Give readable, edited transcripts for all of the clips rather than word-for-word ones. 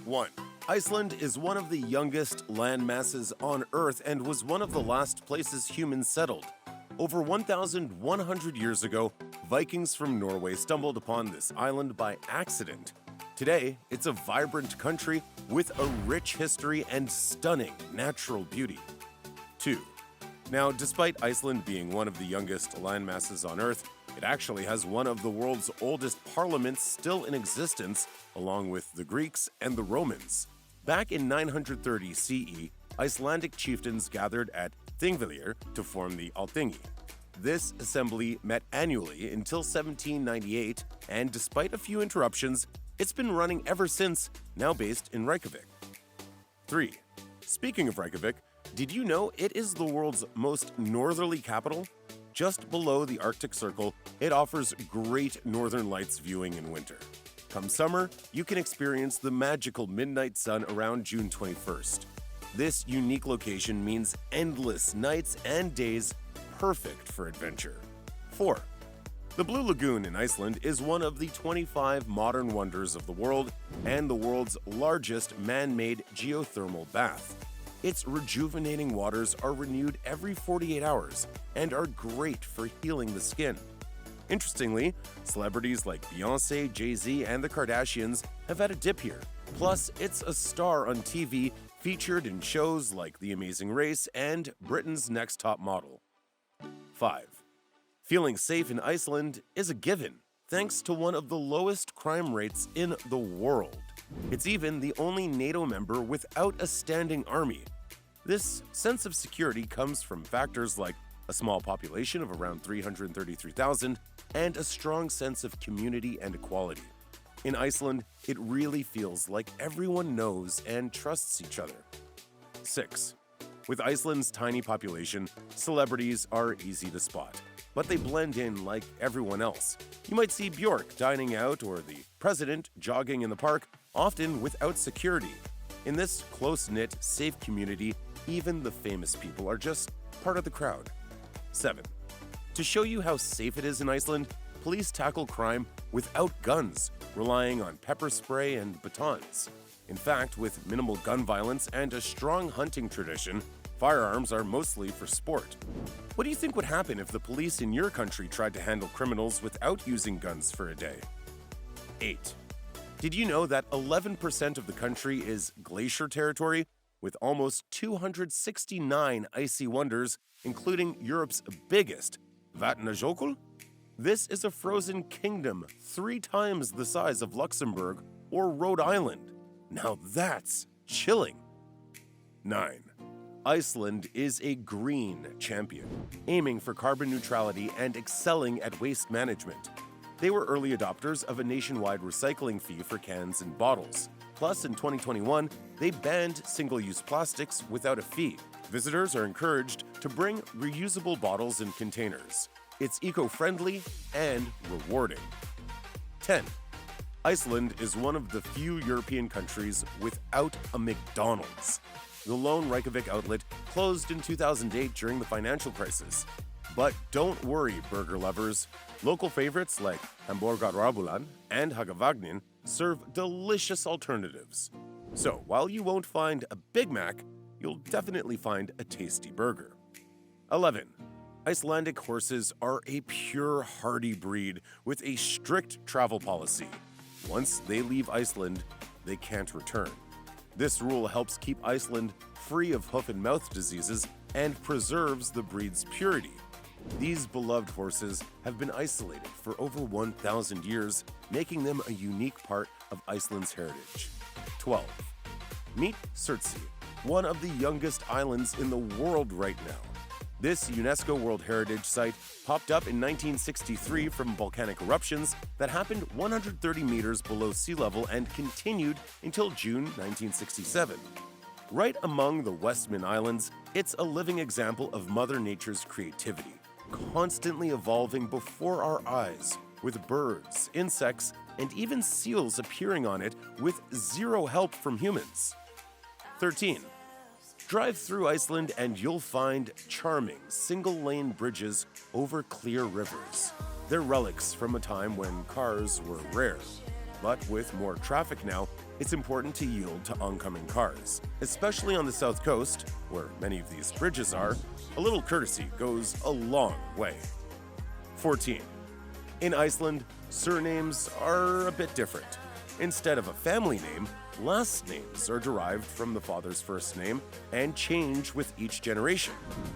1. Iceland is one of the youngest landmasses on Earth and was one of the last places humans settled. Over 1,100 years ago, Vikings from Norway stumbled upon this island by accident. Today, it's a vibrant country with a rich history and stunning natural beauty. 2. Now, despite Iceland being one of the youngest landmasses on Earth, it actually has one of the world's oldest parliaments still in existence, along with the Greeks and the Romans. Back in 930 CE, Icelandic chieftains gathered at Thingvellir to form the Althingi. This assembly met annually until 1798, and despite a few interruptions, it's been running ever since, now based in Reykjavik. 3. Speaking of Reykjavik, did you know it is the world's most northerly capital? Just below the Arctic Circle, it offers great northern lights viewing in winter. Come summer, you can experience the magical midnight sun around June 21st. This unique location means endless nights and days, perfect for adventure. 4. The Blue Lagoon in Iceland is one of the 25 modern wonders of the world and the world's largest man-made geothermal bath. Its rejuvenating waters are renewed every 48 hours and are great for healing the skin. Interestingly, celebrities like Beyoncé, Jay-Z, and the Kardashians have had a dip here. Plus, it's a star on TV, featured in shows like The Amazing Race and Britain's Next Top Model. 5. Feeling safe in Iceland is a given, thanks to one of the lowest crime rates in the world. It's even the only NATO member without a standing army. This sense of security comes from factors like a small population of around 333,000 and a strong sense of community and equality. In Iceland, it really feels like everyone knows and trusts each other. 6. With Iceland's tiny population, celebrities are easy to spot, but they blend in like everyone else. You might see Björk dining out or the president jogging in the park, often without security. In this close-knit, safe community, even the famous people are just part of the crowd. 7. To show you how safe it is in Iceland, police tackle crime without guns, relying on pepper spray and batons. In fact, with minimal gun violence and a strong hunting tradition, firearms are mostly for sport. What do you think would happen if the police in your country tried to handle criminals without using guns for a day? 8. Did you know that 11% of the country is glacier territory, with almost 269 icy wonders, including Europe's biggest, Vatnajökull? This is a frozen kingdom 3 times the size of Luxembourg or Rhode Island. Now that's chilling. 9. Iceland is a green champion, aiming for carbon neutrality and excelling at waste management. They were early adopters of a nationwide recycling fee for cans and bottles. Plus, in 2021, they banned single-use plastics without a fee. Visitors are encouraged to bring reusable bottles and containers. It's eco-friendly and rewarding. 10. Iceland is one of the few European countries without a McDonald's. The lone Reykjavik outlet closed in 2008 during the financial crisis. But don't worry, burger lovers. Local favorites like Hamborgarabúlan and Hagavagnin serve delicious alternatives. So while you won't find a Big Mac, you'll definitely find a tasty burger. 11. Icelandic horses are a pure hardy breed with a strict travel policy. Once they leave Iceland, they can't return. This rule helps keep Iceland free of hoof and mouth diseases and preserves the breed's purity. These beloved horses have been isolated for over 1,000 years, making them a unique part of Iceland's heritage. 12. Meet Surtsey, one of the youngest islands in the world right now. This UNESCO World Heritage Site popped up in 1963 from volcanic eruptions that happened 130 meters below sea level and continued until June 1967. Right among the Westman Islands, it's a living example of Mother Nature's creativity, constantly evolving before our eyes, with birds, insects, and even seals appearing on it with zero help from humans. 13. Drive through Iceland and you'll find charming single-lane bridges over clear rivers. They're relics from a time when cars were rare. But with more traffic now, It's important to yield to oncoming cars, especially on the south coast, where many of these bridges are. A little courtesy goes a long way. 14. In Iceland, surnames are a bit different. Instead of a family name, last names are derived from the father's first name and change with each generation.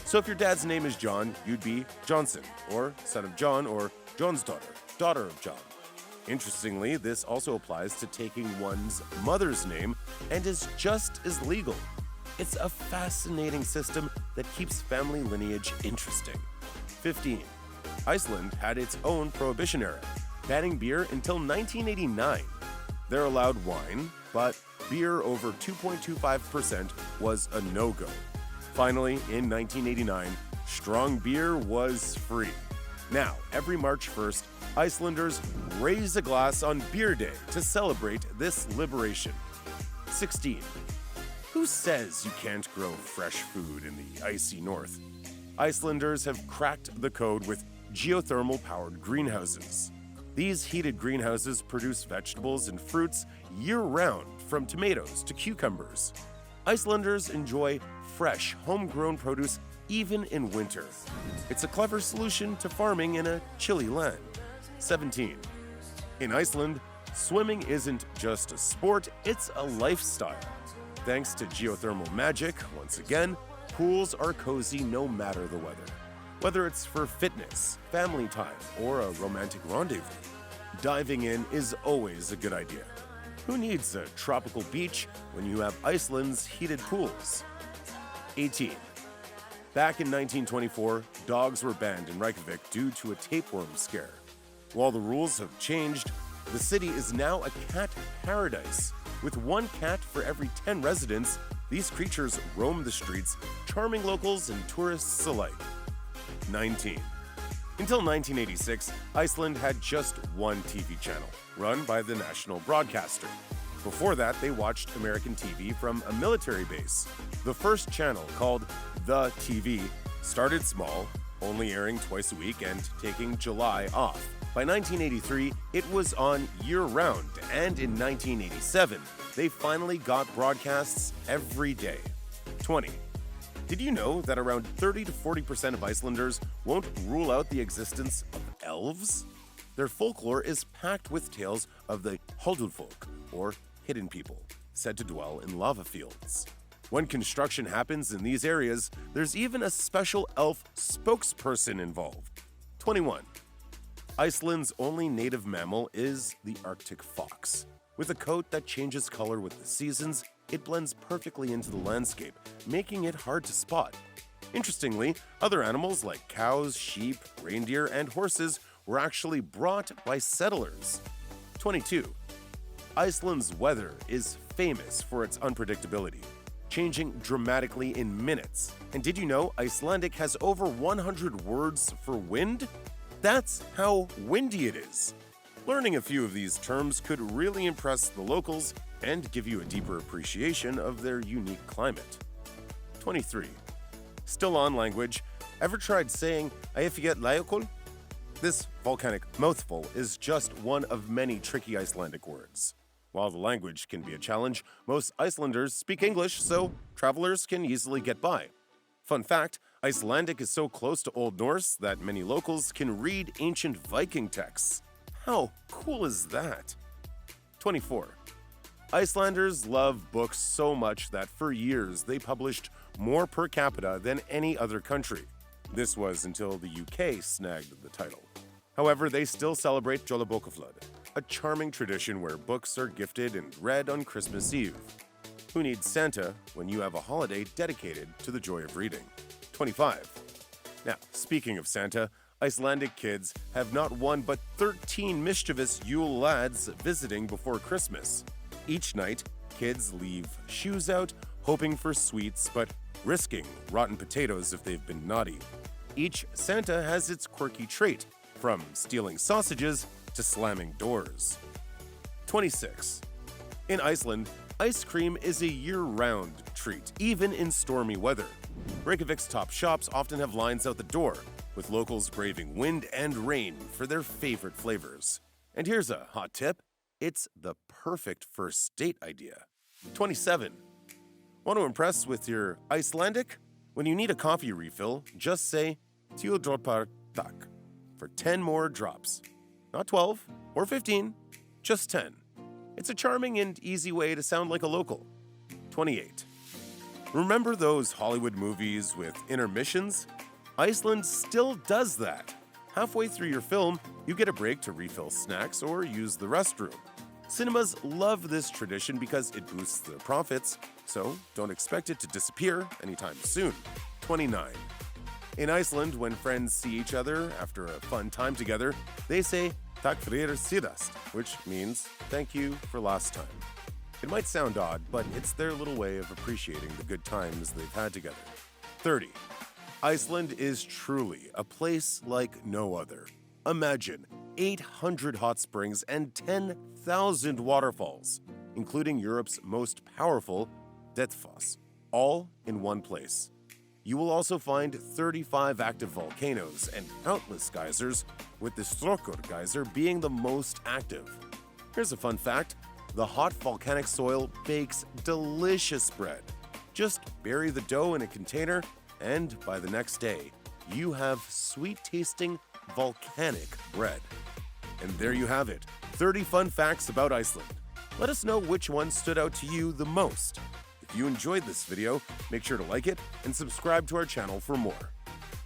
So if your dad's name is John, you'd be Johnson, or son of John, or John's daughter of John. Interestingly, this also applies to taking one's mother's name and is just as legal. It's a fascinating system that keeps family lineage interesting. 15. Iceland had its own prohibition era, banning beer until 1989. They're allowed wine, but beer over 2.25% was a no-go. Finally, in 1989, strong beer was free. Now, every March 1st, Icelanders raise a glass on Beer Day to celebrate this liberation. 16. Who says you can't grow fresh food in the icy north? Icelanders have cracked the code with geothermal-powered greenhouses. These heated greenhouses produce vegetables and fruits year-round, from tomatoes to cucumbers. Icelanders enjoy fresh, homegrown produce even in winter. It's a clever solution to farming in a chilly land. 17. In Iceland, swimming isn't just a sport, it's a lifestyle. Thanks to geothermal magic, once again, pools are cozy no matter the weather. Whether it's for fitness, family time, or a romantic rendezvous, diving in is always a good idea. Who needs a tropical beach when you have Iceland's heated pools? 18. Back in 1924, dogs were banned in Reykjavik due to a tapeworm scare. While the rules have changed, the city is now a cat paradise. With one cat for every 10 residents, these creatures roam the streets, charming locals and tourists alike. 19. Until 1986, Iceland had just one TV channel, run by the national broadcaster. Before that, they watched American TV from a military base. The first channel, called The TV, started small, only airing twice a week and taking July off. By 1983, it was on year-round, and in 1987, they finally got broadcasts every day. 20. Did you know that around 30 to 40% of Icelanders won't rule out the existence of elves? Their folklore is packed with tales of the Huldufólk, or hidden people, said to dwell in lava fields. When construction happens in these areas, there's even a special elf spokesperson involved. 21. Iceland's only native mammal is the Arctic fox. With a coat that changes color with the seasons, it blends perfectly into the landscape, making it hard to spot. Interestingly, other animals like cows, sheep, reindeer, and horses were actually brought by settlers. 22. Iceland's weather is famous for its unpredictability, changing dramatically in minutes. And did you know Icelandic has over 100 words for wind? That's how windy it is. Learning a few of these terms could really impress the locals and give you a deeper appreciation of their unique climate. 23. Still on language, ever tried saying "Eyjafjallajökull"? Lyokul? This volcanic mouthful is just one of many tricky Icelandic words. While the language can be a challenge, most Icelanders speak English, so travelers can easily get by. Fun fact, Icelandic is so close to Old Norse that many locals can read ancient Viking texts. How cool is that? 24. Icelanders love books so much that for years they published more per capita than any other country. This was until the UK snagged the title. However, they still celebrate Jolabokaflod, a charming tradition where books are gifted and read on Christmas Eve. Who needs Santa when you have a holiday dedicated to the joy of reading? 25. Now, speaking of Santa, Icelandic kids have not one but 13 mischievous Yule Lads visiting before Christmas. Each night, kids leave shoes out, hoping for sweets but risking rotten potatoes if they've been naughty. Each Santa has its quirky trait, from stealing sausages to slamming doors. 26. In Iceland, ice cream is a year-round treat, even in stormy weather. Reykjavik's top shops often have lines out the door, with locals braving wind and rain for their favorite flavors. And here's a hot tip. It's the perfect first date idea. 27. Want to impress with your Icelandic? When you need a coffee refill, just say dropar Takk for 10 more drops. Not 12 or 15, just 10. It's a charming and easy way to sound like a local. 28. Remember those Hollywood movies with intermissions? Iceland still does that. Halfway through your film, you get a break to refill snacks or use the restroom. Cinemas love this tradition because it boosts their profits, so don't expect it to disappear anytime soon. 29. In Iceland, when friends see each other after a fun time together, they say Takk fyrir, síðast, which means thank you for last time. It might sound odd, but it's their little way of appreciating the good times they've had together. 30. Iceland is truly a place like no other. Imagine 800 hot springs and 10,000 waterfalls, including Europe's most powerful, Detfoss, all in one place. You will also find 35 active volcanoes and countless geysers, with the Strokkur geyser being the most active. Here's a fun fact. The hot volcanic soil bakes delicious bread. Just bury the dough in a container, and by the next day, you have sweet-tasting volcanic bread. And there you have it, 30 fun facts about Iceland. Let us know which one stood out to you the most. If you enjoyed this video, make sure to like it and subscribe to our channel for more.